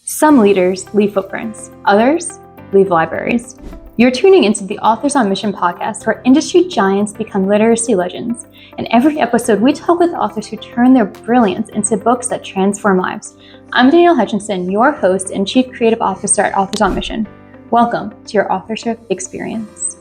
Some leaders leave footprints, others leave libraries. You're tuning into the Authors on Mission podcast, where industry giants become literacy legends. In every episode, we talk with authors who turn their brilliance into books that transform lives. I'm Danielle Hutchinson, your host and Chief Creative Officer at Authors on Mission. Welcome to your authorship experience.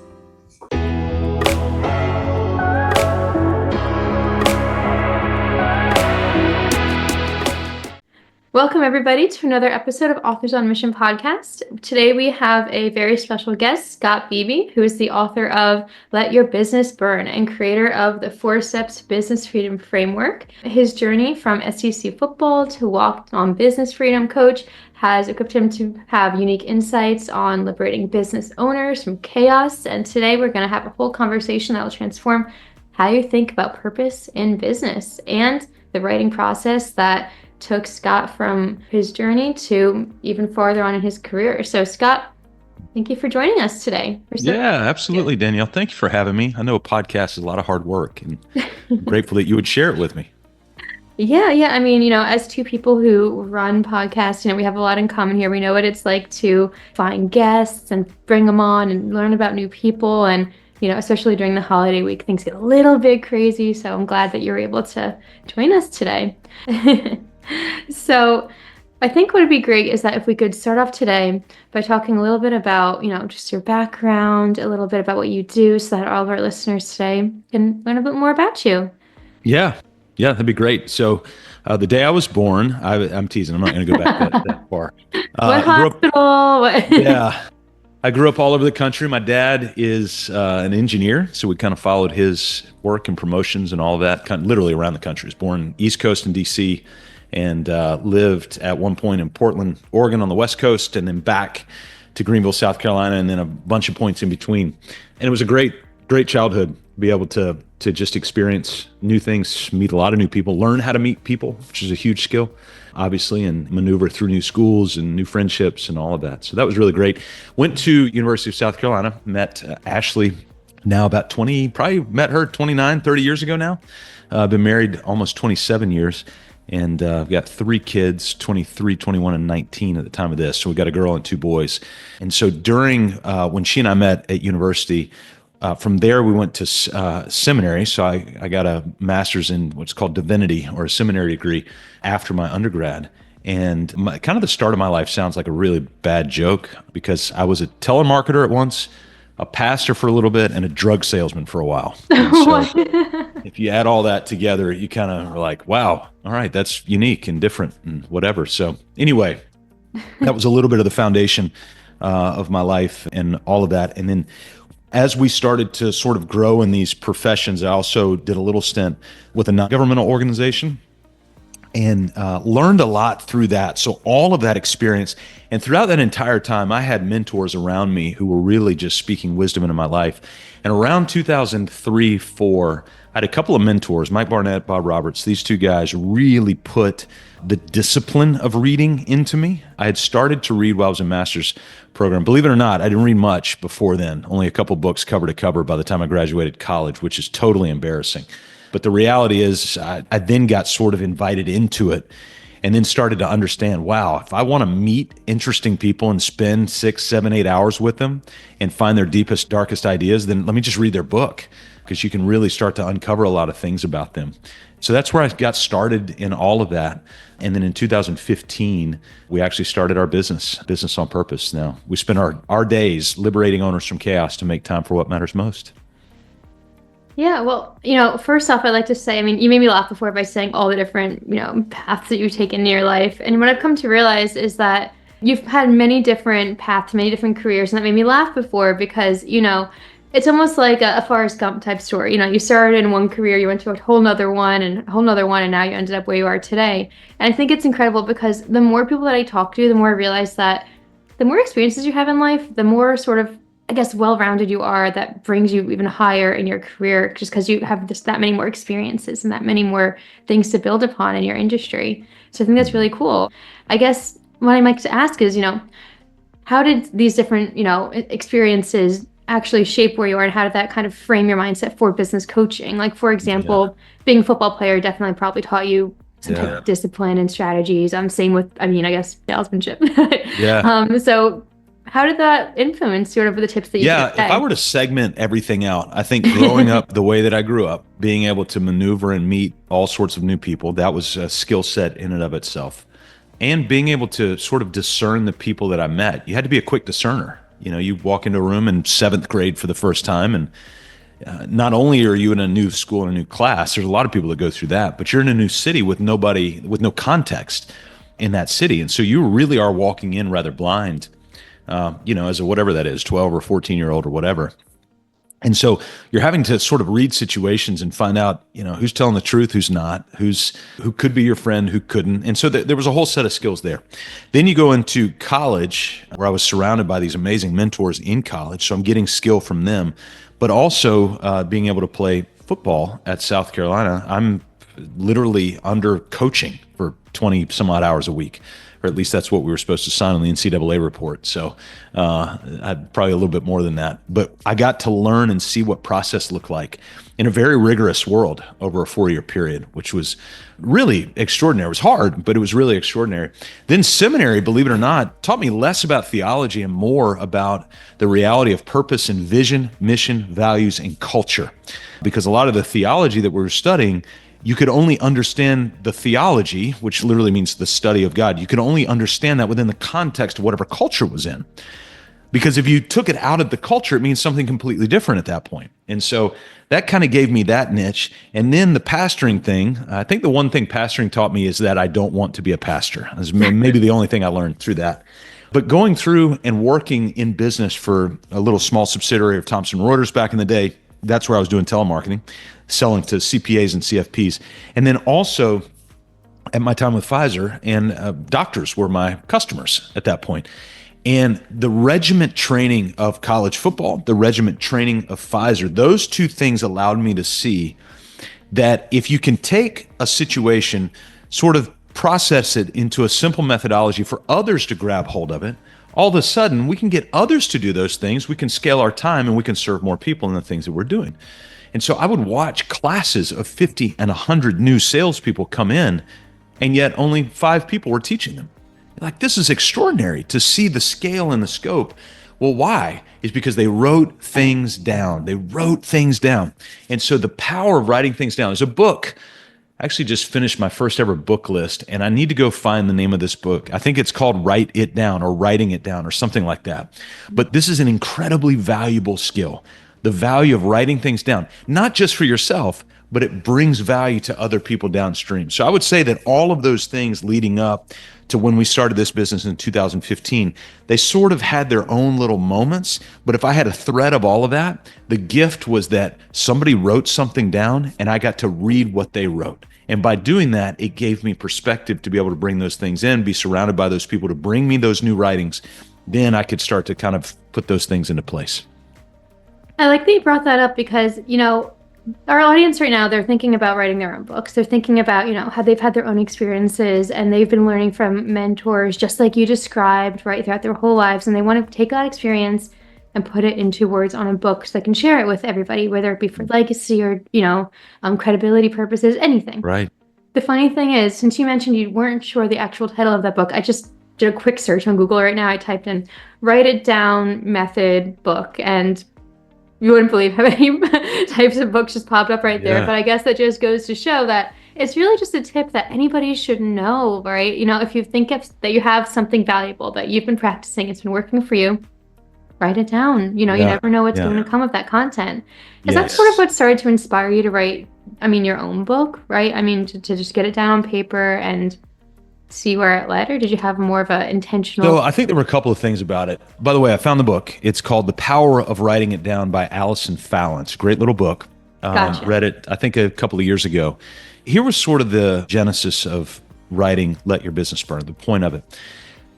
Welcome, everybody, to another episode of Authors on Mission podcast. Today, we have a very special guest, Scott Beebe, who is the author of Let Your Business Burn and creator of the 4-Steps Business Freedom Framework. His journey from SEC football to walk-on business freedom coach has equipped him to have unique insights on liberating business owners from chaos. And today, we're going to have a whole conversation that will transform how you think about purpose in business and the writing process that took Scott from his journey to even farther on in his career. So Scott, thank you for joining us today. Yeah, absolutely, Danielle. Thank you for having me. I know a podcast is a lot of hard work, and I'm grateful that you would share it with me. Yeah. I mean, as two people who run podcasts, we have a lot in common here. We know what it's like to find guests and bring them on and learn about new people. And, especially during the holiday week, things get a little bit crazy. So I'm glad that you're able to join us today. So I think what would be great is that if we could start off today by talking a little bit about, just your background, a little bit about what you do, so that all of our listeners today can learn a bit more about you. Yeah, that'd be great. So the day I was born, I'm teasing, I'm not going to go back that far. What hospital? I grew up all over the country. My dad is an engineer, so we kind of followed his work and promotions and all of that, kind of literally around the country. I was born East Coast in D.C., and lived at one point in Portland, Oregon on the West Coast, and then back to Greenville, South Carolina, and then a bunch of points in between. And it was a great childhood, be able to just experience new things, meet a lot of new people, learn how to meet people, which is a huge skill, obviously, and maneuver through new schools and new friendships and all of that. So that was really great. Went to University of South Carolina, met Ashley now about 20, probably met her 29, 30 years ago now. Been married almost 27 years. And I've got 3 kids, 23, 21, and 19 at the time of this. So we got a girl and 2 boys. And so during when she and I met at university, from there we went to seminary. So I got a master's in what's called divinity, or a seminary degree, after my undergrad. And kind of the start of my life sounds like a really bad joke, because I was a telemarketer at once, a pastor for a little bit, and a drug salesman for a while. And so if you add all that together, you kind of are like, wow, all right, that's unique and different and whatever. So anyway, that was a little bit of the foundation of my life and all of that. And then as we started to sort of grow in these professions, I also did a little stint with a non-governmental organization and learned a lot through that. So all of that experience, and throughout that entire time, I had mentors around me who were really just speaking wisdom into my life. And around 2003, 2004, I had a couple of mentors, Mike Barnett, Bob Roberts. These 2 guys really put the discipline of reading into me. I had started to read while I was in master's program. Believe it or not, I didn't read much before then, only a couple books cover to cover by the time I graduated college, which is totally embarrassing. But the reality is I then got sort of invited into it, and then started to understand, wow, if I want to meet interesting people and spend 6, 7, 8 hours with them and find their deepest, darkest ideas, then let me just read their book, because you can really start to uncover a lot of things about them. So that's where I got started in all of that. And then in 2015, we actually started our business on purpose. Now we spend our days liberating owners from chaos to make time for what matters most. Yeah, well, first off, I'd like to say, you made me laugh before by saying all the different, paths that you've taken in your life. And what I've come to realize is that you've had many different paths, many different careers. And that made me laugh before because, it's almost like a Forrest Gump type story. You started in one career, you went to a whole nother one, and now you ended up where you are today. And I think it's incredible because the more people that I talk to, the more I realize that the more experiences you have in life, the more sort of, I guess, well-rounded you are, that brings you even higher in your career, just because you have just that many more experiences and that many more things to build upon in your industry. So I think that's really cool. I guess what I'd like to ask is, how did these different, experiences actually shape where you are, and how did that kind of frame your mindset for business coaching? Like, for example, being a football player definitely probably taught you some type of discipline and strategies. Same with, I guess, salesmanship. So how did that influence sort of the tips that you Yeah, today? if I were to segment everything out, I think growing up the way that I grew up, being able to maneuver and meet all sorts of new people, that was a skill set in and of itself. And being able to sort of discern the people that I met. You had to be a quick discerner. You walk into a room in 7th grade for the first time, and not only are you in a new school and a new class, there's a lot of people that go through that, but you're in a new city with nobody, with no context in that city. And so you really are walking in rather blind, as a whatever that is, 12 or 14-year-old or whatever. And so you're having to sort of read situations and find out, who's telling the truth, who's not, who could be your friend, who couldn't. And so there was a whole set of skills there. Then you go into college, where I was surrounded by these amazing mentors in college. So I'm getting skill from them, but also being able to play football at South Carolina. I'm literally under coaching for 20 some odd hours a week, or at least that's what we were supposed to sign on the NCAA report. So I'd probably a little bit more than that. But I got to learn and see what process looked like in a very rigorous world over a 4-year period, which was really extraordinary. It was hard, but it was really extraordinary. Then seminary, believe it or not, taught me less about theology and more about the reality of purpose and vision, mission, values, and culture. Because a lot of the theology that we were studying, you could only understand the theology, which literally means the study of God. You could only understand that within the context of whatever culture was in. Because if you took it out of the culture, it means something completely different at that point. And so that kind of gave me that niche. And then the pastoring thing, I think the one thing pastoring taught me is that I don't want to be a pastor. That's maybe the only thing I learned through that. But going through and working in business for a little small subsidiary of Thomson Reuters back in the day, that's where I was doing telemarketing, selling to CPAs and CFPs. And then also at my time with Pfizer, and doctors were my customers at that point. And the regiment training of college football, the regiment training of Pfizer, those two things allowed me to see that if you can take a situation, sort of process it into a simple methodology for others to grab hold of it, all of a sudden we can get others to do those things. We can scale our time and we can serve more people in the things that we're doing. And so I would watch classes of 50 and 100 new salespeople come in, and yet only 5 people were teaching them. Like, this is extraordinary to see the scale and the scope. Well, why? Is because they wrote things down. They wrote things down. And so the power of writing things down is a book. I actually just finished my first ever book list, and I need to go find the name of this book. I think it's called Write It Down or Writing It Down or something like that. But this is an incredibly valuable skill, the value of writing things down, not just for yourself, but it brings value to other people downstream. So I would say that all of those things leading up to when we started this business in 2015, they sort of had their own little moments. But if I had a thread of all of that, the gift was that somebody wrote something down and I got to read what they wrote. And by doing that, it gave me perspective to be able to bring those things in, be surrounded by those people to bring me those new writings. Then I could start to kind of put those things into place. I like that you brought that up because, our audience right now, they're thinking about writing their own books. They're thinking about, how they've had their own experiences and they've been learning from mentors, just like you described, right, throughout their whole lives. And they want to take that experience and put it into words on a book so they can share it with everybody, whether it be for legacy or, credibility purposes, anything. Right. The funny thing is, since you mentioned you weren't sure the actual title of that book, I just did a quick search on Google right now. I typed in Write It Down Method book, and you wouldn't believe how many types of books just popped up right there. But I guess that just goes to show that it's really just a tip that anybody should know, right? If you think that you have something valuable that you've been practicing, it's been working for you, write it down. You never know what's going to come of that content. Is that sort of what started to inspire you to write, your own book, right? To just get it down on paper and see where it led, or did you have more of an intentional? So I think there were a couple of things about it. By the way, I found the book. It's called The Power of Writing It Down by Allison Fallon. It's a great little book. Gotcha. Read it, I think, a couple of years ago. Here was sort of the genesis of writing Let Your Business Burn, the point of it.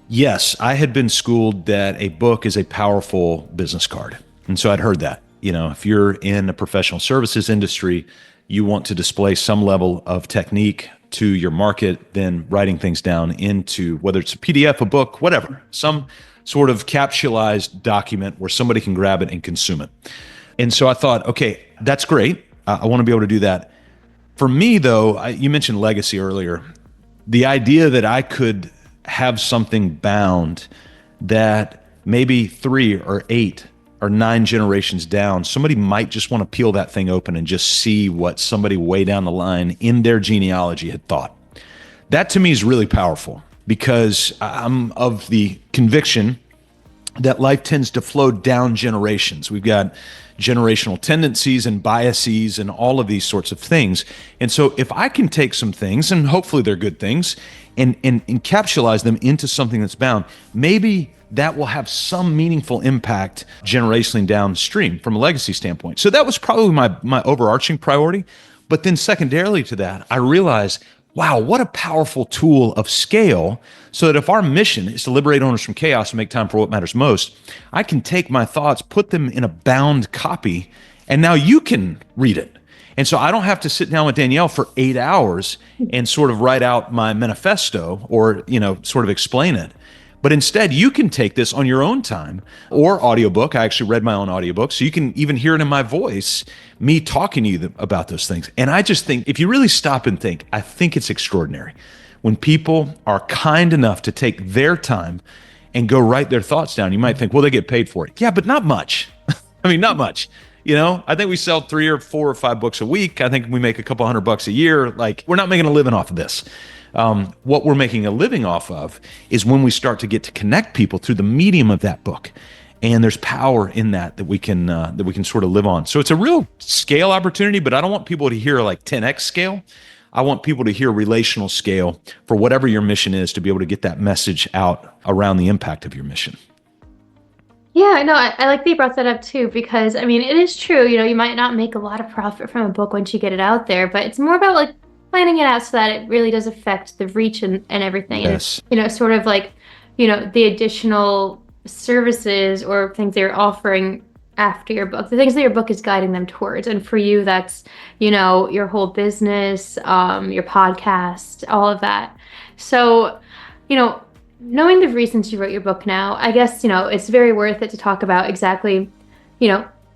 Yes, I had been schooled that a book is a powerful business card. And so I'd heard that. If you're in a professional services industry, you want to display some level of technique to your market, then writing things down into, whether it's a PDF, a book, whatever, some sort of capsulized document where somebody can grab it and consume it. And so I thought, okay, that's great. I want to be able to do that. For me, though, you mentioned legacy earlier. the idea that I could have something bound that maybe 3 or 8 or 9 generations down, somebody might just want to peel that thing open and just see what somebody way down the line in their genealogy had thought. That to me is really powerful, because I'm of the conviction that life tends to flow down generations. We've got generational tendencies and biases and all of these sorts of things. And so if I can take some things, and hopefully they're good things, and encapsulate them into something that's bound, maybe that will have some meaningful impact generationally downstream from a legacy standpoint. So that was probably my overarching priority. But then secondarily to that, I realized, wow, what a powerful tool of scale, so that if our mission is to liberate owners from chaos and make time for what matters most, I can take my thoughts, put them in a bound copy, and now you can read it. And so I don't have to sit down with Danielle for 8 hours and sort of write out my manifesto or, sort of explain it. But instead, you can take this on your own time, or audiobook. I actually read my own audiobook, so you can even hear it in my voice, me talking to you about those things. And I just think, if you really stop and think, I think it's extraordinary when people are kind enough to take their time and go write their thoughts down. You might think, well, they get paid for it. Yeah, but not much. I mean, not much. I think we sell 3 or 4 or 5 books a week. I think we make a couple $100 a year. Like, we're not making a living off of this. What we're making a living off of is when we start to get to connect people through the medium of that book. And there's power in that we can sort of live on. So it's a real scale opportunity, but I don't want people to hear like 10x scale. I want people to hear relational scale for whatever your mission is, to be able to get that message out around the impact of your mission. Yeah, no, I like that you brought that up too, because I mean, it is true, you might not make a lot of profit from a book once you get it out there, but it's more about like planning it out so that it really does affect the reach and everything. Yes. And, sort of like, the additional services or things they're offering after your book, the things that your book is guiding them towards. And for you, that's, your whole business, your podcast, all of that. So, knowing the reasons you wrote your book now, I guess, it's very worth it to talk about exactly,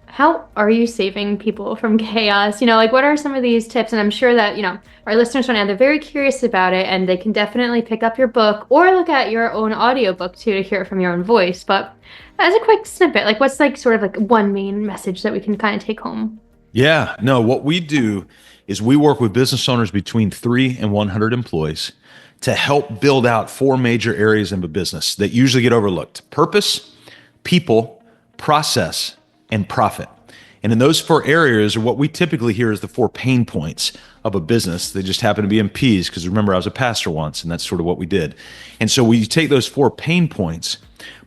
how are you saving people from chaos? Like, what are some of these tips? And I'm sure that, our listeners right now, they're very curious about it, and they can definitely pick up your book or look at your own audiobook too, to hear it from your own voice. But as a quick snippet, like, what's like sort of like one main message that we can kind of take home? Yeah, no, what we do is we work with business owners between 3 and 100 employees to help build out 4 major areas of a business that usually get overlooked: purpose, people, process, and profit. And in those 4 areas are what we typically hear as the 4 pain points of a business. They just happen to be in P's, because remember, I was a pastor once, and that's sort of what we did. And so we take those 4 pain points,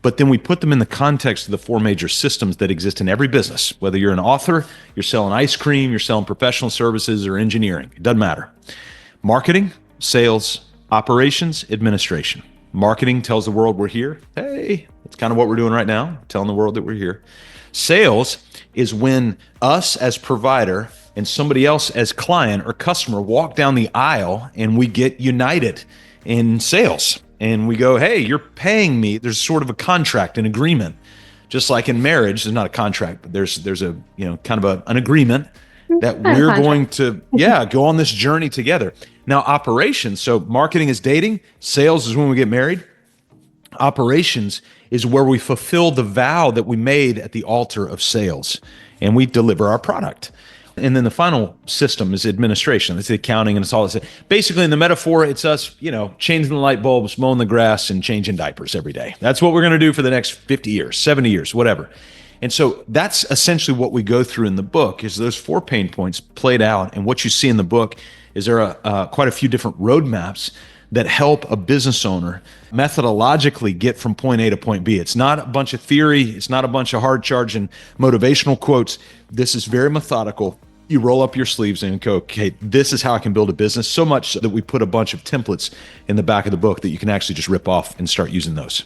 but then we put them in the context of the 4 major systems that exist in every business. Whether you're an author, you're selling ice cream, you're selling professional services, or engineering, it doesn't matter. Marketing, sales, operations, administration. Marketing tells the world we're here. Hey, that's kind of what we're doing right now, telling the world that we're here. Sales is when us as provider and somebody else as client or customer walk down the aisle, and we get united in sales. And we go, hey, you're paying me. There's sort of a contract, an agreement. Just like in marriage, there's not a contract, but there's a kind of an agreement that we're going to go on this journey together. Now, operations, so marketing is dating, sales is when we get married. Operations is where we fulfill the vow that we made at the altar of sales, and we deliver our product. And then the final system is administration. It's the accounting, and it's all this. Basically, in the metaphor, it's us, changing the light bulbs, mowing the grass, and changing diapers every day. That's what we're going to do for the next 50 years, 70 years, whatever. And so that's essentially what we go through in the book, is those 4 pain points played out. And what you see in the book is there are quite a few different roadmaps that help a business owner methodologically get from point A to point B. It's not a bunch of theory. It's not a bunch of hard charging motivational quotes. This is very methodical. You roll up your sleeves and go, okay, this is how I can build a business. So much so that we put a bunch of templates in the back of the book that you can actually just rip off and start using those.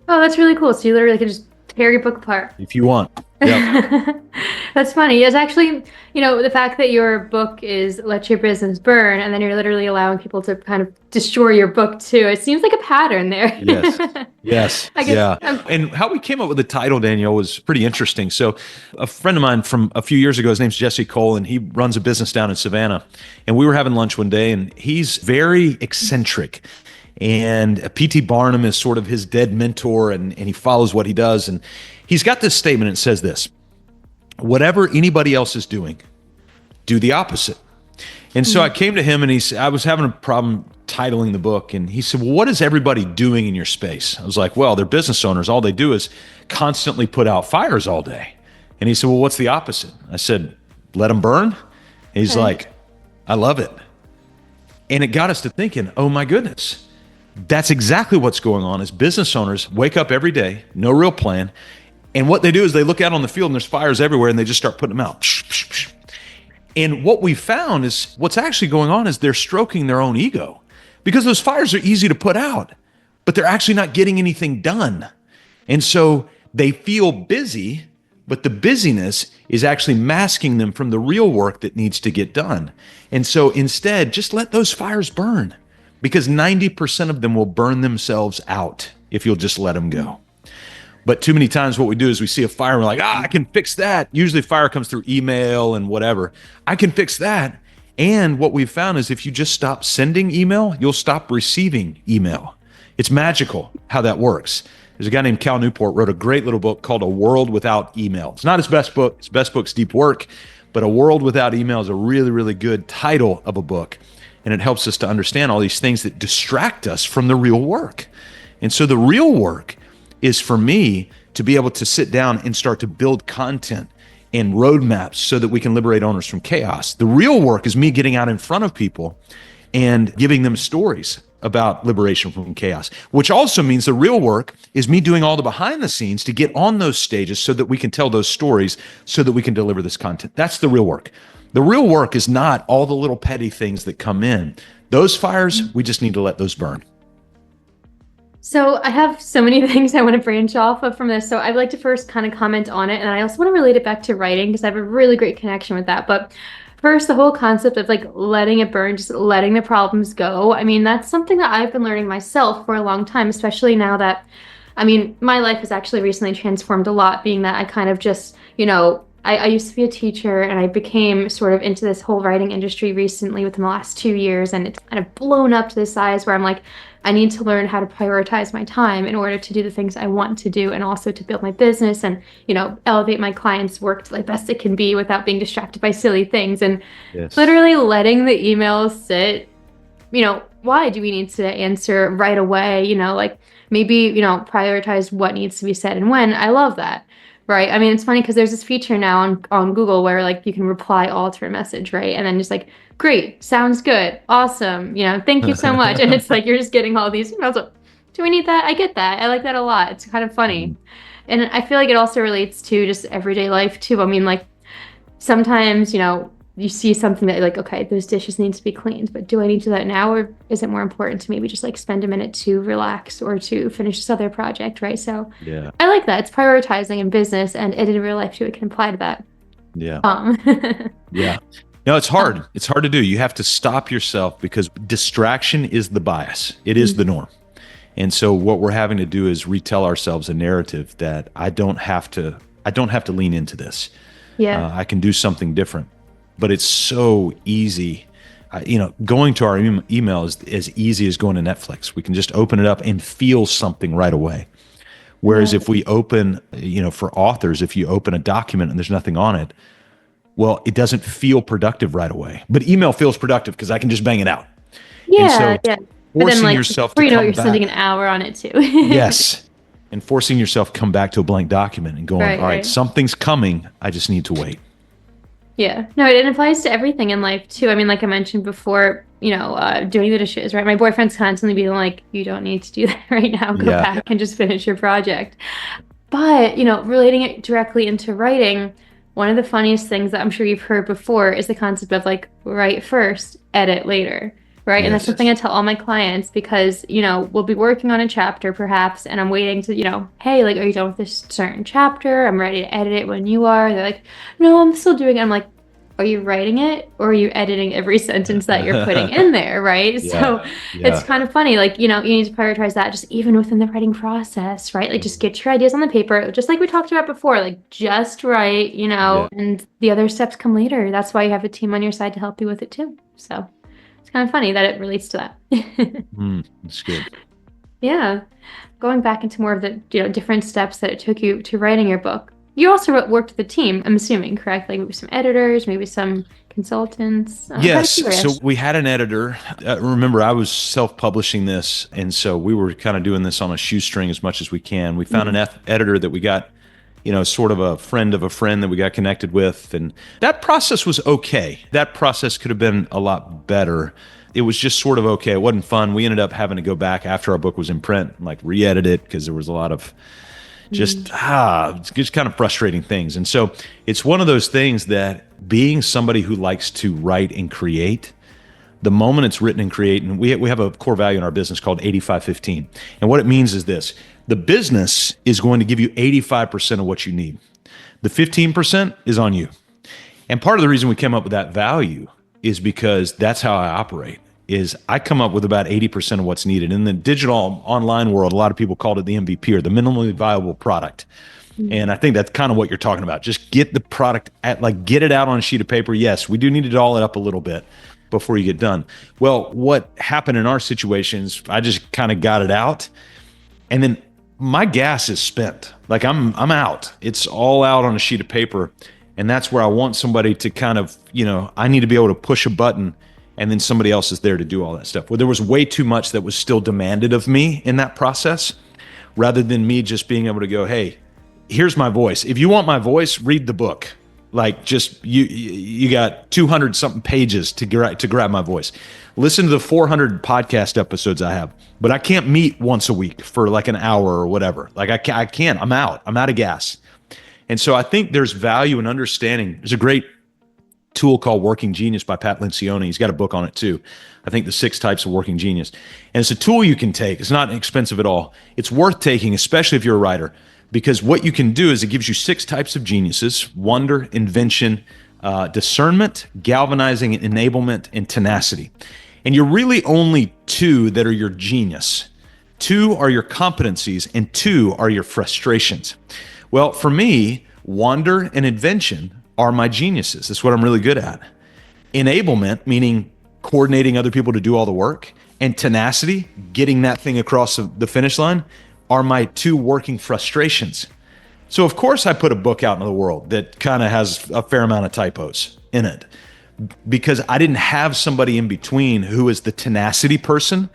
Oh, that's really cool. So you literally can just tear your book apart. If you want. Yep. That's funny. It's actually, the fact that your book is Let Your Business Burn, and then you're literally allowing people to kind of destroy your book too. It seems like a pattern there. Yes. Yes. I guess. Yeah. And how we came up with the title, Danielle, was pretty interesting. So, a friend of mine from a few years ago, his name's Jesse Cole, and he runs a business down in Savannah. And we were having lunch one day, and he's very eccentric. And P.T. Barnum is sort of his dead mentor, and he follows what he does. And he's got this statement, and it says this: whatever anybody else is doing, do the opposite. And so I came to him, and I was having a problem titling the book, and he said, well, what is everybody doing in your space? I was like, well, they're business owners. All they do is constantly put out fires all day. And he said, well, what's the opposite? I said, let them burn. And he's like, I love it. And it got us to thinking, oh my goodness, that's exactly what's going on. Is business owners wake up every day, no real plan. And what they do is they look out on the field and there's fires everywhere, and they just start putting them out. And what we found is what's actually going on is they're stroking their own ego, because those fires are easy to put out, but they're actually not getting anything done. And so they feel busy, but the busyness is actually masking them from the real work that needs to get done. And so instead, just let those fires burn, because 90% of them will burn themselves out if you'll just let them go. But too many times what we do is we see a fire and we're like, I can fix that. Usually fire comes through email and whatever. I can fix that. And what we've found is if you just stop sending email, you'll stop receiving email. It's magical how that works. There's a guy named Cal Newport wrote a great little book called A World Without Email. It's not his best book. His best book's Deep Work, but A World Without Email is a really, really good title of a book. And it helps us to understand all these things that distract us from the real work. And so the real work is for me to be able to sit down and start to build content and roadmaps so that we can liberate owners from chaos. The real work is me getting out in front of people and giving them stories about liberation from chaos, which also means the real work is me doing all the behind the scenes to get on those stages so that we can tell those stories so that we can deliver this content. That's the real work. The real work is not all the little petty things that come in. Those fires, we just need to let those burn. So I have so many things I want to branch off of from this. So I'd like to first kind of comment on it. And I also want to relate it back to writing, because I have a really great connection with that. But first, the whole concept of like letting it burn, just letting the problems go. I mean, that's something that I've been learning myself for a long time, especially now that, my life has actually recently transformed a lot, being that I kind of just, I used to be a teacher, and I became sort of into this whole writing industry recently within the last 2 years. And it's kind of blown up to the size where I'm like, I need to learn how to prioritize my time in order to do the things I want to do, and also to build my business and, elevate my clients' work to the best it can be without being distracted by silly things. And literally letting the emails sit, why do we need to answer right away? Maybe, prioritize what needs to be said and when. I love that. Right. It's funny because there's this feature now on Google where like you can reply all to a message, right? And then just like, great, sounds good, awesome, thank you so much. And it's like you're just getting all these emails. Like, do we need that? I get that. I like that a lot. It's kind of funny. And I feel like it also relates to just everyday life too. Like sometimes, you see something that you're like, okay, those dishes need to be cleaned, but do I need to do that now? Or is it more important to maybe just like spend a minute to relax or to finish this other project, right? So yeah, I like that. It's prioritizing in business, and in real life too, it can apply to that. Yeah. Yeah. No, it's hard. It's hard to do. You have to stop yourself, because distraction is the bias. It is the norm. And so what we're having to do is retell ourselves a narrative that I don't have to lean into this. Yeah. I can do something different. But it's so easy. Going to our email is as easy as going to Netflix. We can just open it up and feel something right away. Whereas if we open, for authors, if you open a document and there's nothing on it, well, it doesn't feel productive right away. But email feels productive because I can just bang it out. Yeah, yeah. Forcing then, yourself to come you're back. Spending an hour on it too. Yes. And forcing yourself to come back to a blank document and going, all right, something's coming. I just need to wait. Yeah, no, it applies to everything in life too. Like I mentioned before, doing the dishes, right? My boyfriend's constantly being like, you don't need to do that right now. Go back and just finish your project. But, relating it directly into writing, one of the funniest things that I'm sure you've heard before is the concept of like, write first, edit later, right? And that's Yes. something I tell all my clients because, we'll be working on a chapter perhaps, and I'm waiting to, hey, like, are you done with this certain chapter? I'm ready to edit it when you are. They're like, no, I'm still doing it. I'm like, are you writing it or are you editing every sentence that you're putting in there, right? Yeah. So it's Yeah. kind of funny, like, you need to prioritize that just even within the writing process, right? Like, just get your ideas on the paper, just like we talked about before, like, just write, Yeah. and the other steps come later. That's why you have a team on your side to help you with it too. So it's kind of funny that it relates to that. That's good. Yeah. Going back into more of the, different steps that it took you to writing your book. You also worked with the team, I'm assuming, correct? Like maybe some editors, maybe some consultants. I'm kind of Yes. So curious. we had an editor. Remember, I was self-publishing this, and so we were kind of doing this on a shoestring as much as we can. We found an Mhm. editor that we got, sort of a friend of a friend that we got connected with, and that process was okay. That process could have been a lot better. It was just sort of okay. It wasn't fun. We ended up having to go back after our book was in print, and like re-edit it because there was a lot of just Mm. it's just kind of frustrating things. And so it's one of those things that being somebody who likes to write and create, the moment it's written and create, and we have a core value in our business called 85-15. And what it means is this: the business is going to give you 85% of what you need. The 15% is on you. And part of the reason we came up with that value is because that's how I operate. Is I come up with about 80% of what's needed. In the digital online world, a lot of people called it the MVP, or the minimally viable product. And I think that's kind of what you're talking about. Just get the product get it out on a sheet of paper. Yes, we do need to doll it up a little bit before you get done. Well, what happened in our situations, I just kind of got it out, and then my gas is spent. Like I'm out. It's all out on a sheet of paper. And that's where I want somebody to kind of, I need to be able to push a button, and then somebody else is there to do all that stuff. Well, there was way too much that was still demanded of me in that process, rather than me just being able to go, hey, here's my voice. If you want my voice, read the book. Like, just you got 200 something pages to grab my voice. Listen to the 400 podcast episodes I have, but I can't meet once a week for like an hour or whatever. Like I can't. I'm out of gas. And so I think there's value in understanding. There's a great tool called Working Genius by Pat Lencioni. He's got a book on it too. I think the 6 types of working genius. And it's a tool you can take. It's not expensive at all. It's worth taking, especially if you're a writer, because what you can do is it gives you 6 types of geniuses: wonder, invention, discernment, galvanizing, enablement, and tenacity. And you're really only 2 that are your genius. 2 are your competencies, and 2 are your frustrations. Well, for me, wonder and invention are my geniuses. That's what I'm really good at. Enablement, meaning coordinating other people to do all the work, and tenacity, getting that thing across the finish line, are my 2 working frustrations. So of course I put a book out into the world that kind of has a fair amount of typos in it, because I didn't have somebody in between who is the tenacity person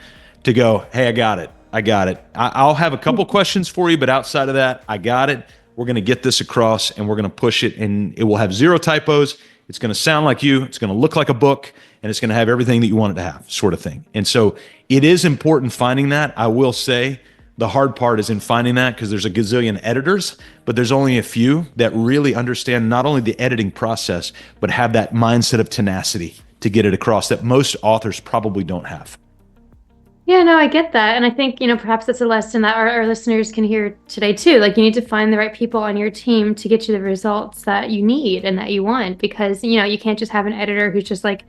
to go, hey, I got it. I'll have a couple questions for you, but outside of that, I got it. We're going to get this across, and we're going to push it, and it will have 0 typos. It's going to sound like you. It's going to look like a book, and it's going to have everything that you want it to have, sort of thing. And so it is important finding that. I will say the hard part is in finding that, because there's a gazillion editors, but there's only a few that really understand not only the editing process, but have that mindset of tenacity to get it across that most authors probably don't have. Yeah, no, I get that. And I think, perhaps that's a lesson that our listeners can hear today too. Like, you need to find the right people on your team to get you the results that you need and that you want, because, you can't just have an editor who's just like,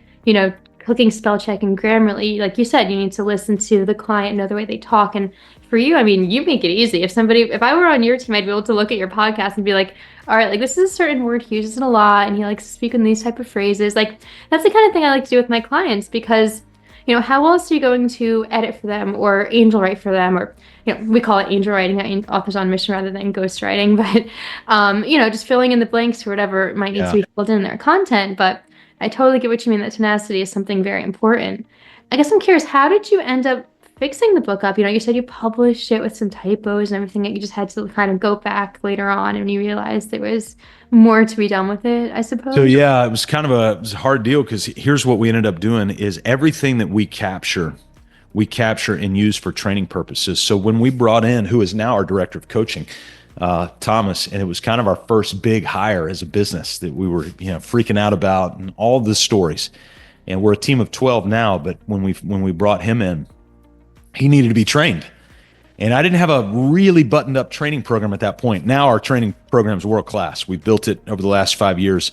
clicking spell check and Grammarly. Like you said, you need to listen to the client, know the way they talk. And for you, I mean, you make it easy. If I were on your team, I'd be able to look at your podcast and be like, all right, like, this is a certain word, he uses it a lot, and he likes to speak in these type of phrases. Like, that's the kind of thing I like to do with my clients, because how else are you going to edit for them or angel write for them? Or, we call it angel writing, authors on mission rather than ghost writing, but, just filling in the blanks or whatever might need to be filled in their content. But I totally get what you mean, that tenacity is something very important. I guess I'm curious, how did you end up fixing the book up? You said you published it with some typos and everything, that you just had to kind of go back later on and you realized there was more to be done with it, I suppose. So yeah, it was kind of it was a hard deal, because here's what we ended up doing is everything that we capture and use for training purposes. So when we brought in, who is now our director of coaching, Thomas, and it was kind of our first big hire as a business that we were freaking out about, and all the stories. and we're a team of 12 now. But when we brought him in, he needed to be trained. And I didn't have a really buttoned up training program at that point. Now our training program is world class. We've built it over the last 5 years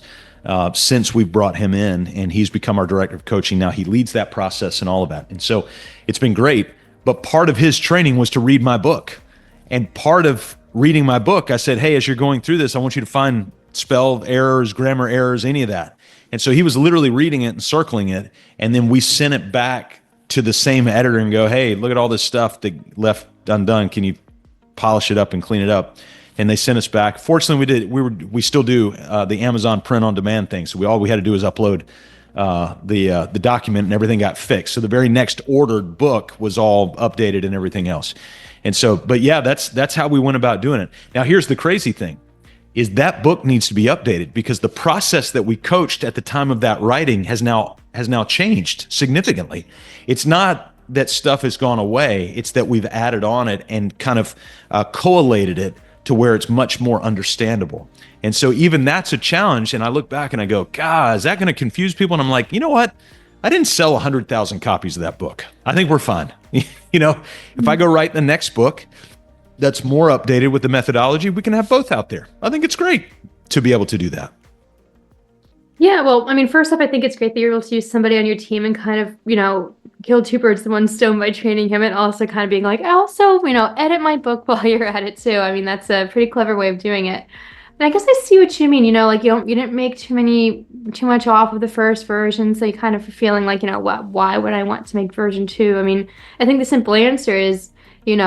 since we brought him in, and he's become our director of coaching. Now he leads that process and all of that. And so it's been great. But part of his training was to read my book. And part of reading my book, I said, hey, as you're going through this, I want you to find spell errors, grammar errors, any of that. And so he was literally reading it and circling it. And then we sent it back to the same editor and go, hey, look at all this stuff that left undone. Can you polish it up and clean it up? And they sent us back. Fortunately, we still do the Amazon print on demand thing. So all we had to do was upload the document, and everything got fixed. So the very next ordered book was all updated and everything else. And so, but yeah, that's how we went about doing it. Now, here's the crazy thing, is that book needs to be updated because the process that we coached at the time of that writing has now changed significantly. It's not that stuff has gone away. It's that we've added on it and kind of collated it to where it's much more understandable. And so even that's a challenge. And I look back and I go, God, is that going to confuse people? And I'm like, you know what? I didn't sell 100,000 copies of that book. I think we're fine. If I go write the next book that's more updated with the methodology, we can have both out there. I think it's great to be able to do that. Yeah, well, I mean, first off, I think it's great that you're able to use somebody on your team and kind of, kill two birds with one stone by training him, and also kind of being like, I also, edit my book while you're at it too. I mean, that's a pretty clever way of doing it. And I guess I see what you mean, you didn't make too much off of the first version, so you kind of feeling like, why would I want to make version 2? I mean, I think the simple answer is, you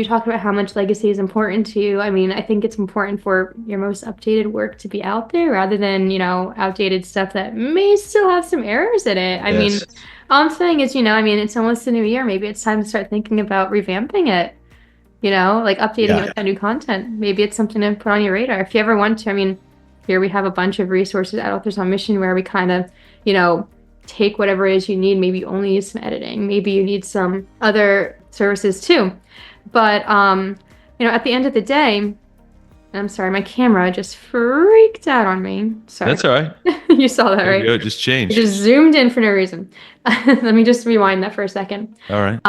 talked about how much legacy is important to you. I mean, I think it's important for your most updated work to be out there rather than, outdated stuff that may still have some errors in it. I mean, all I'm saying is, it's almost a new year. Maybe it's time to start thinking about revamping it, like updating it with that new content. Maybe it's something to put on your radar. If you ever want to, I mean, here we have a bunch of resources at Authors on Mission where we kind of, take whatever it is you need. Maybe you only need some editing. Maybe you need some other services too. But, at the end of the day, I'm sorry, my camera just freaked out on me. Sorry. That's all right. You saw that, right? It just changed. It just zoomed in for no reason. Let me just rewind that for a second. All right.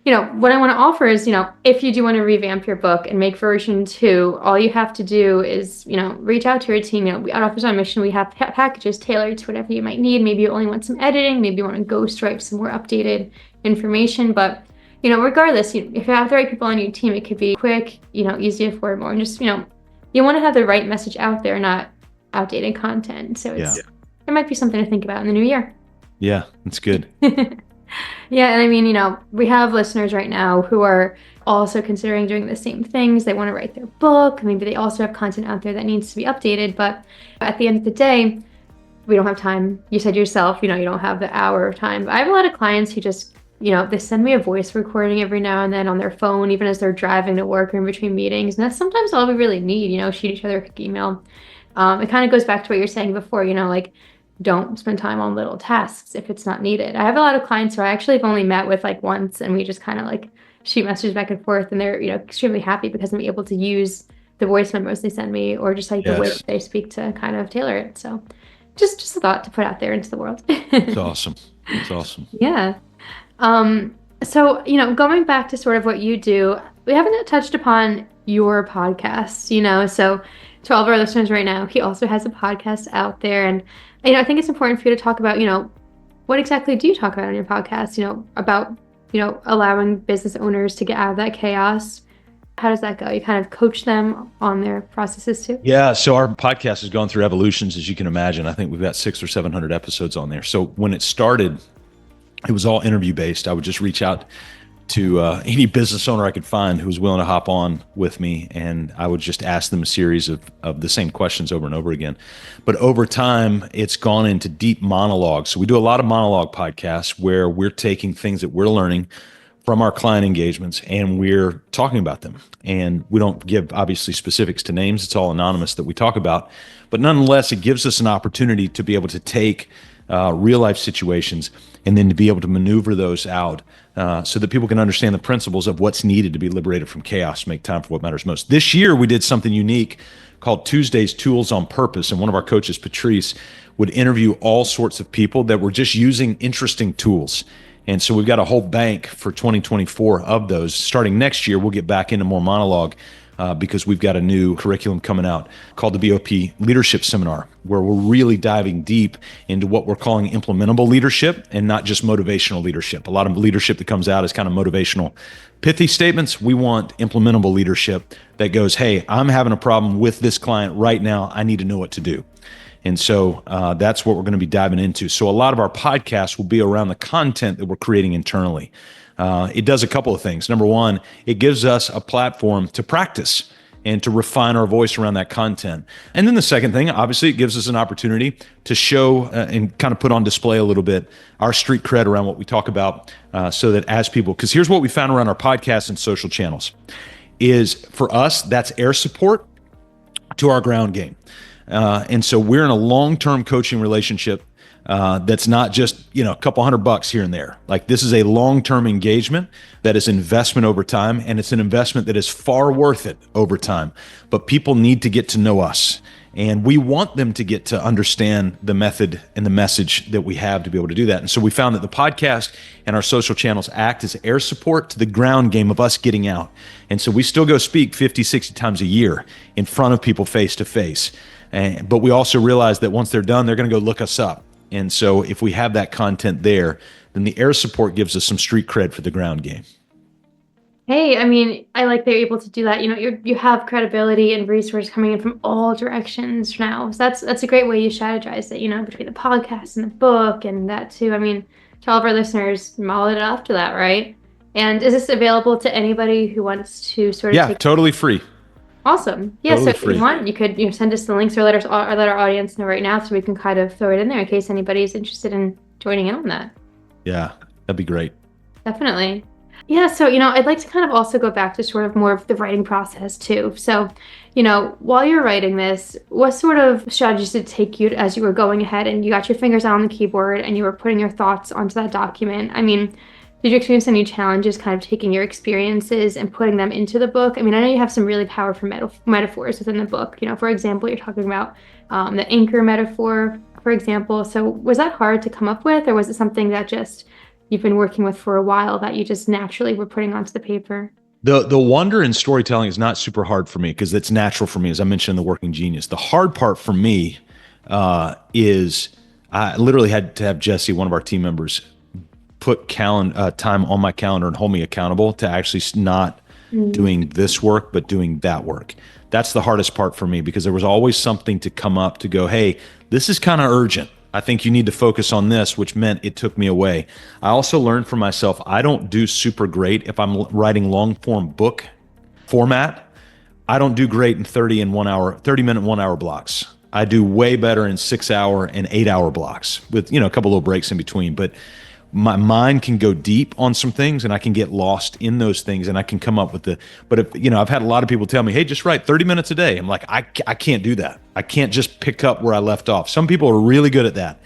What I want to offer is, if you do want to revamp your book and make version 2, all you have to do is, reach out to your team. We at Authors on Mission, we have packages tailored to whatever you might need. Maybe you only want some editing. Maybe you want to ghostwrite some more updated information. But, regardless, if you have the right people on your team, it could be quick, easy, affordable. And just, you want to have the right message out there, not outdated content. So it might be something to think about in the new year. Yeah, that's good. Yeah, and I mean, we have listeners right now who are also considering doing the same things. They want to write their book. Maybe they also have content out there that needs to be updated. But at the end of the day, we don't have time. You said yourself, you don't have the hour of time. But I have a lot of clients who just, they send me a voice recording every now and then on their phone, even as they're driving to work or in between meetings. And that's sometimes all we really need, shoot each other a quick email. It kind of goes back to what you're saying before, like, don't spend time on little tasks if it's not needed. I have a lot of clients who I actually have only met with like once, and we just kind of like shoot messages back and forth, and they're extremely happy because I'm able to use the voice memos they send me or just like the way that they speak to kind of tailor it. So just a thought to put out there into the world. That's awesome. That's awesome. Yeah. So going back to sort of what you do, we haven't touched upon your podcast, so to all of our listeners right now, he also has a podcast out there, and I think it's important for you to talk about, what exactly do you talk about on your podcast, about, allowing business owners to get out of that chaos. How does that go? You kind of coach them on their processes too? Yeah. So our podcast has gone through evolutions, as you can imagine. I think we've got 600 or 700 episodes on there. So when it started, it was all interview based. I would just reach out to any business owner I could find who was willing to hop on with me, and I would just ask them a series of the same questions over and over again. But over time, it's gone into deep monologues. So we do a lot of monologue podcasts where we're taking things that we're learning from our client engagements and we're talking about them. And we don't give obviously specifics to names. It's all anonymous that we talk about. But nonetheless, it gives us an opportunity to be able to take real life situations, and then to be able to maneuver those out so that people can understand the principles of what's needed to be liberated from chaos, make time for what matters most. This year, we did something unique called Tuesday's Tools on Purpose. And one of our coaches, Patrice, would interview all sorts of people that were just using interesting tools. And so we've got a whole bank for 2024 of those. Starting next year, we'll get back into more monologue because we've got a new curriculum coming out called the BOP Leadership Seminar, where we're really diving deep into what we're calling implementable leadership and not just motivational leadership. A lot of leadership that comes out is kind of motivational, pithy statements. We want implementable leadership that goes, hey, I'm having a problem with this client right now. I need to know what to do. And so that's what we're going to be diving into. So a lot of our podcasts will be around the content that we're creating internally. It does a couple of things. Number one, it gives us a platform to practice and to refine our voice around that content. And then the second thing, obviously, it gives us an opportunity to show and kind of put on display a little bit our street cred around what we talk about so that as people, because here's what we found around our podcasts and social channels, is for us, that's air support to our ground game. And so we're in a long-term coaching relationship that's not just, a couple $100 here and there. Like, this is a long-term engagement that is investment over time, and it's an investment that is far worth it over time. But people need to get to know us, and we want them to get to understand the method and the message that we have to be able to do that. And so we found that the podcast and our social channels act as air support to the ground game of us getting out. And so we still go speak 50, 60 times a year in front of people face to face. But we also realize that once they're done, they're going to go look us up. And so if we have that content there, then the air support gives us some street cred for the ground game. Hey, I mean, I like that you're able to do that. You have credibility and resources coming in from all directions now. So that's a great way you strategize it, between the podcast and the book and that too. I mean, to all of our listeners, model it after that, right? And is this available to anybody who wants to sort of take totally free. Awesome. Yeah, Totally so if free. you want, you could send us the links or let our audience know right now so we can kind of throw it in there in case anybody's interested in joining in on that. Yeah, that'd be great. Definitely. Yeah, so, I'd like to kind of also go back to sort of more of the writing process too. So, while you're writing this, what sort of strategies did it take you as you were going ahead and you got your fingers out on the keyboard and you were putting your thoughts onto that document? I mean, did you experience any challenges kind of taking your experiences and putting them into the book? I mean, I know you have some really powerful metaphors within the book. For example, you're talking about the anchor metaphor, for example. So was that hard to come up with, or was it something that just you've been working with for a while that you just naturally were putting onto the paper? The wonder in storytelling is not super hard for me because it's natural for me, as I mentioned in The Working Genius. The hard part for me is I literally had to have Jesse, one of our team members, put time on my calendar and hold me accountable to actually not doing this work, but doing that work. That's the hardest part for me because there was always something to come up to go, hey, this is kind of urgent. I think you need to focus on this, which meant it took me away. I also learned for myself, I don't do super great if I'm writing long form book format. I don't do great in 30 minute 1 hour blocks. I do way better in 6 hour and 8 hour blocks with, a couple little breaks in between. But my mind can go deep on some things and I can get lost in those things and I can come up with but if, I've had a lot of people tell me, hey, just write 30 minutes a day. I'm like, I can't do that. I can't just pick up where I left off. Some people are really good at that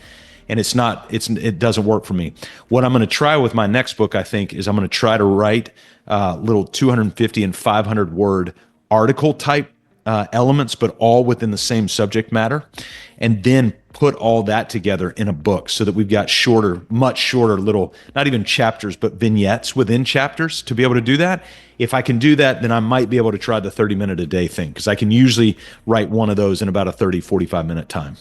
and it doesn't work for me. What I'm going to try with my next book, I think, is I'm going to try to write little 250 and 500 word article type elements, but all within the same subject matter, and then put all that together in a book so that we've got much shorter little, not even chapters, but vignettes within chapters to be able to do that. If I can do that, then I might be able to try the 30-minute a day thing because I can usually write one of those in about a 30, 45-minute time.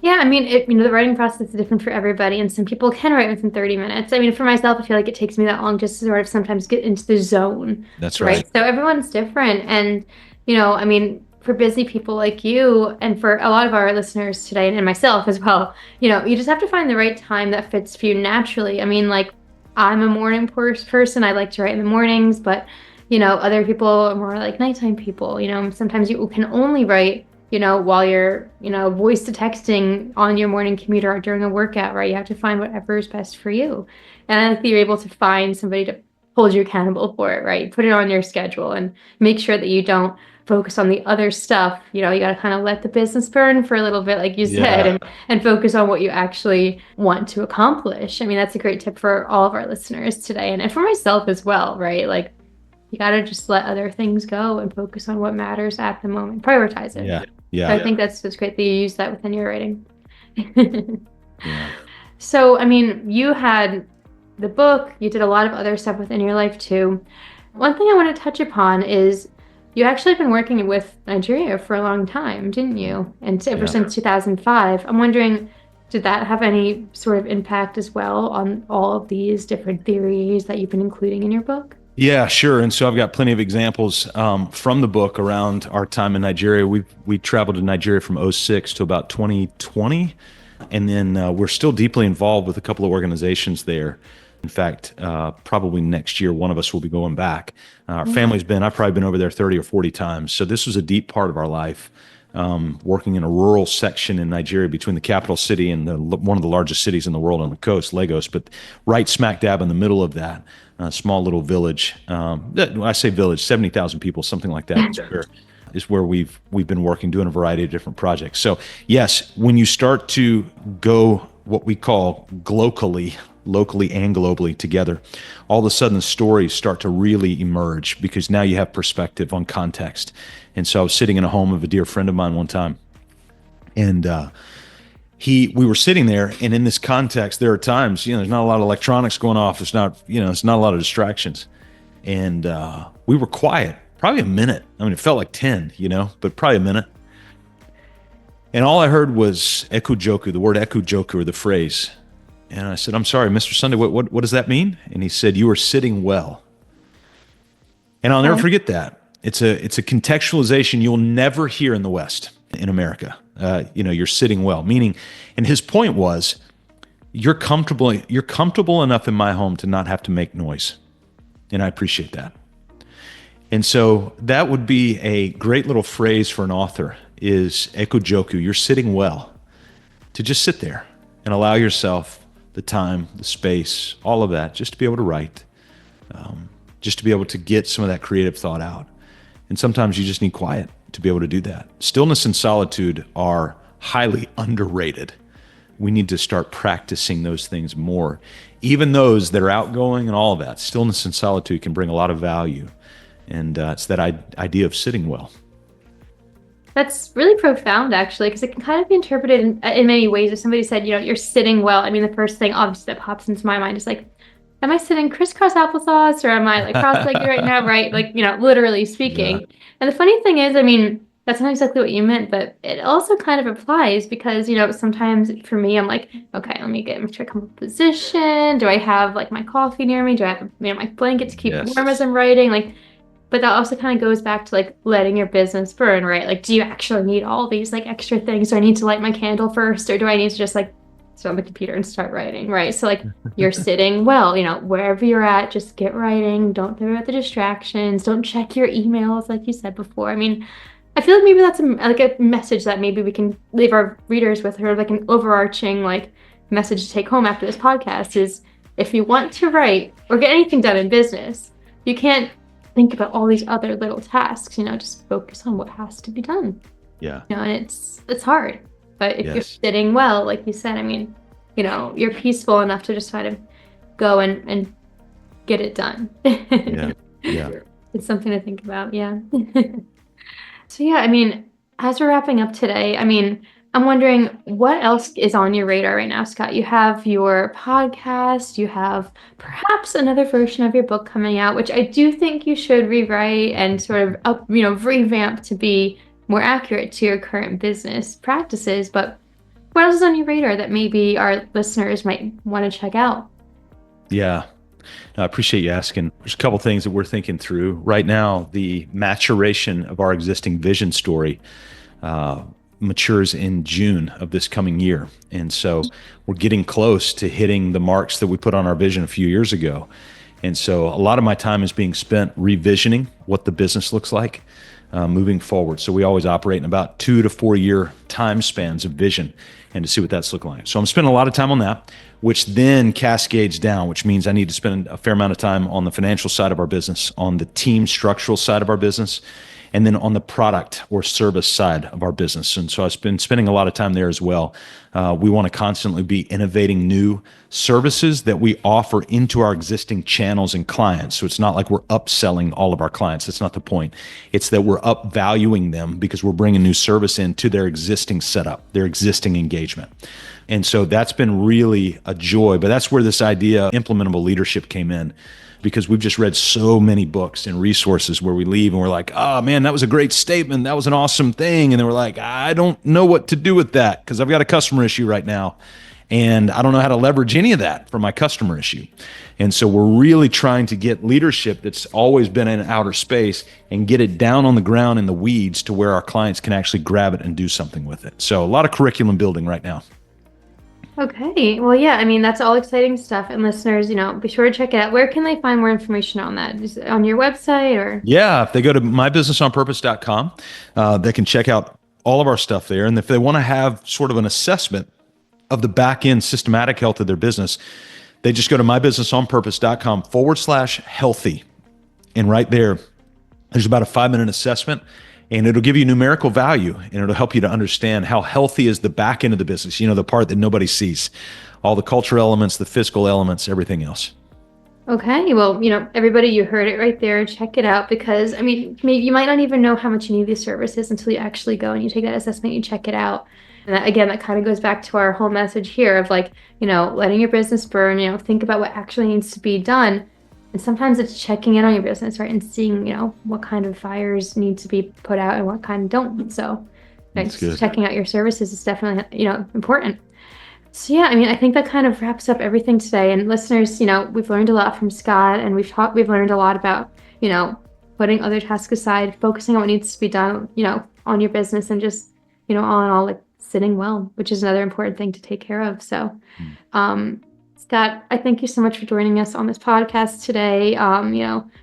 Yeah, I mean, the writing process is different for everybody, and some people can write within 30 minutes. I mean, for myself, I feel like it takes me that long just to sort of sometimes get into the zone. That's right. So everyone's different, and I mean, for busy people like you and for a lot of our listeners today and myself as well, you just have to find the right time that fits for you naturally. I mean, like, I'm a morning person. I like to write in the mornings, but, other people are more like nighttime people. Sometimes you can only write, while you're, voice to texting on your morning commute or during a workout, right? You have to find whatever is best for you. And I think that you're able to find somebody to hold you accountable for it, right? Put it on your schedule and make sure that you don't focus on the other stuff. You got to kind of let the business burn for a little bit, like you said, Yeah. and focus on what you actually want to accomplish. I mean, that's a great tip for all of our listeners today, and for myself as well, right? Like, you got to just let other things go and focus on what matters at the moment. Prioritize it. Yeah. So I Yeah. think that's great that you use that within your writing. Yeah. So, I mean, you had the book, you did a lot of other stuff within your life too. One thing I want to touch upon is you actually have been working with Nigeria for a long time, didn't you? And ever Yeah. since 2005. I'm wondering, did that have any sort of impact as well on all of these different theories that you've been including in your book? Yeah, sure. And so I've got plenty of examples from the book around our time in Nigeria. We traveled to Nigeria from '06 to about 2020, and then we're still deeply involved with a couple of organizations there. In fact, probably next year, one of us will be going back. Our family's I've probably been over there 30 or 40 times. So this was a deep part of our life, working in a rural section in Nigeria between the capital city and one of the largest cities in the world on the coast, Lagos, but right smack dab in the middle of that, small little village. I say village, 70,000 people, something like that. Is where we've been working, doing a variety of different projects. So yes, when you start to go what we call locally and globally together, all of a sudden the stories start to really emerge because now you have perspective on context. And so I was sitting in a home of a dear friend of mine one time, and we were sitting there, and in this context, there are times, there's not a lot of electronics going off. It's not a lot of distractions. And we were quiet, probably a minute. I mean, it felt like 10, but probably a minute. And all I heard was ekujoku, the word ekujoku, or the phrase. And I said, "I'm sorry, Mr. Sunday, what does that mean?" And he said, "You are sitting well." And I'll never forget that. It's a contextualization you'll never hear in the West, in America. You're sitting well, meaning, and his point was, you're comfortable enough in my home to not have to make noise. And I appreciate that. And so that would be a great little phrase for an author is ekujoku. You're sitting well, to just sit there and allow yourself the time, the space, all of that, just to be able to write, just to be able to get some of that creative thought out. And sometimes you just need quiet to be able to do that. Stillness and solitude are highly underrated. We need to start practicing those things more. Even those that are outgoing and all of that, stillness and solitude can bring a lot of value. And it's that idea of sitting well. That's really profound, actually, because it can kind of be interpreted in many ways. If somebody said, you're sitting well, I mean, the first thing obviously that pops into my mind is like, am I sitting crisscross applesauce, or am I like cross-legged right now, right? Like, literally speaking. Yeah. And the funny thing is, I mean, that's not exactly what you meant, but it also kind of applies because, sometimes for me, I'm like, okay, let me get into a comfortable position. Do I have like my coffee near me? Do I have, my blanket to keep warm as I'm writing? Like, but that also kind of goes back to like letting your business burn, right? Like, do you actually need all these like extra things? Do I need to light my candle first, or do I need to just like sit on the computer and start writing, right? So like you're sitting well, wherever you're at, just get writing. Don't think about the distractions. Don't check your emails, like you said before. I mean, I feel like maybe that's a message that maybe we can leave our readers with, or like an overarching like message to take home after this podcast is, if you want to write or get anything done in business, you can't think about all these other little tasks, just focus on what has to be done. Yeah. And it's hard. But if you're sitting well, like you said, I mean, you're peaceful enough to just kind of go and get it done. Yeah. Yeah. It's something to think about. Yeah. So yeah, I mean, as we're wrapping up today, I mean, I'm wondering what else is on your radar right now, Scott? You have your podcast, you have perhaps another version of your book coming out, which I do think you should rewrite and sort of revamp to be more accurate to your current business practices. But what else is on your radar that maybe our listeners might want to check out? Yeah. I appreciate you asking. There's a couple things that we're thinking through right now. The maturation of our existing vision story matures in June of this coming year. And so we're getting close to hitting the marks that we put on our vision a few years ago. And so a lot of my time is being spent revisioning what the business looks like moving forward. So we always operate in about 2 to 4 year time spans of vision and to see what that's looking like. So I'm spending a lot of time on that, which then cascades down, which means I need to spend a fair amount of time on the financial side of our business, on the team structural side of our business, and then on the product or service side of our business. And so I've been spending a lot of time there as well. We want to constantly be innovating new services that we offer into our existing channels and clients. So it's not like we're upselling all of our clients. That's not the point. It's that we're upvaluing them because we're bringing new service into their existing setup, their existing engagement. And so that's been really a joy. But that's where this idea of implementable leadership came in, because we've just read so many books and resources where we leave and we're like, oh man, that was a great statement. That was an awesome thing. And then we're like, I don't know what to do with that because I've got a customer issue right now. And I don't know how to leverage any of that for my customer issue. And so we're really trying to get leadership that's always been in outer space and get it down on the ground in the weeds to where our clients can actually grab it and do something with it. So a lot of curriculum building right now. Okay. Well, yeah, I mean, that's all exciting stuff. And listeners, be sure to check it out. Where can they find more information on that? Is it on your website or? Yeah, if they go to mybusinessonpurpose.com, they can check out all of our stuff there. And if they want to have sort of an assessment of the back end systematic health of their business, they just go to mybusinessonpurpose.com/healthy. And right there, there's about a 5-minute assessment. And it'll give you numerical value, and it'll help you to understand how healthy is the back end of the business, the part that nobody sees, all the cultural elements, the fiscal elements, everything else. Okay. Well, everybody, you heard it right there. Check it out because, maybe you might not even know how much you need these services until you actually go and you take that assessment, you check it out. And that, again, that kind of goes back to our whole message here of letting your business burn, think about what actually needs to be done. And sometimes it's checking in on your business, right? And seeing, what kind of fires need to be put out and what kind don't. So checking out your services is definitely, important. So yeah, I think that kind of wraps up everything today. And listeners, we've learned a lot from Scott, and we've learned a lot about, putting other tasks aside, focusing on what needs to be done, on your business, and just, all in all, sitting well, which is another important thing to take care of. So, Scott, I thank you so much for joining us on this podcast today. At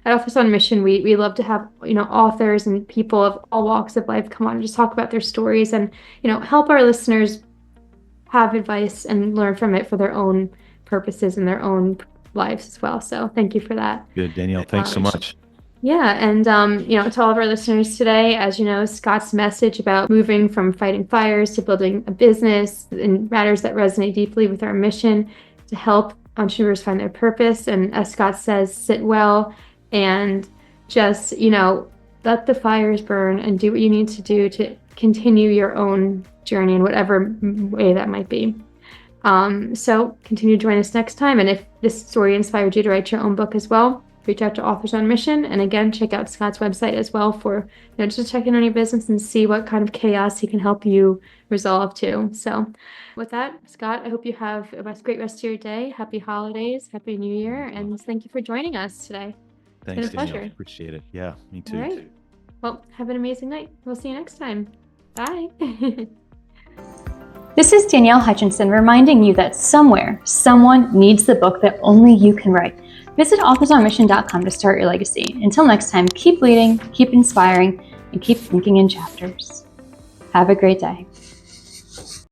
Authors on Mission, we love to have, authors and people of all walks of life come on and just talk about their stories and, help our listeners have advice and learn from it for their own purposes and their own lives as well. So thank you for that. Good, Danielle. Thanks so much. Yeah. And, to all of our listeners today, as you know, Scott's message about moving from fighting fires to building a business and matters that resonate deeply with our mission to help entrepreneurs find their purpose. And as Scott says, sit well and just, let the fires burn and do what you need to do to continue your own journey in whatever way that might be. So continue to join us next time. And if this story inspired you to write your own book as well, reach out to Authors on Mission. And again, check out Scott's website as well for, just to check in on your business and see what kind of chaos he can help you resolve too. So with that, Scott, I hope you have a great rest of your day. Happy holidays, Happy New Year. And thank you for joining us today. Thanks, it's been a Danielle. pleasure. Appreciate it. Yeah, me too. All right. Well, have an amazing night. We'll see you next time. Bye. This is Danielle Hutchinson reminding you that somewhere, someone needs the book that only you can write. Visit authorsonmission.com to start your legacy. Until next time, keep leading, keep inspiring, and keep thinking in chapters. Have a great day.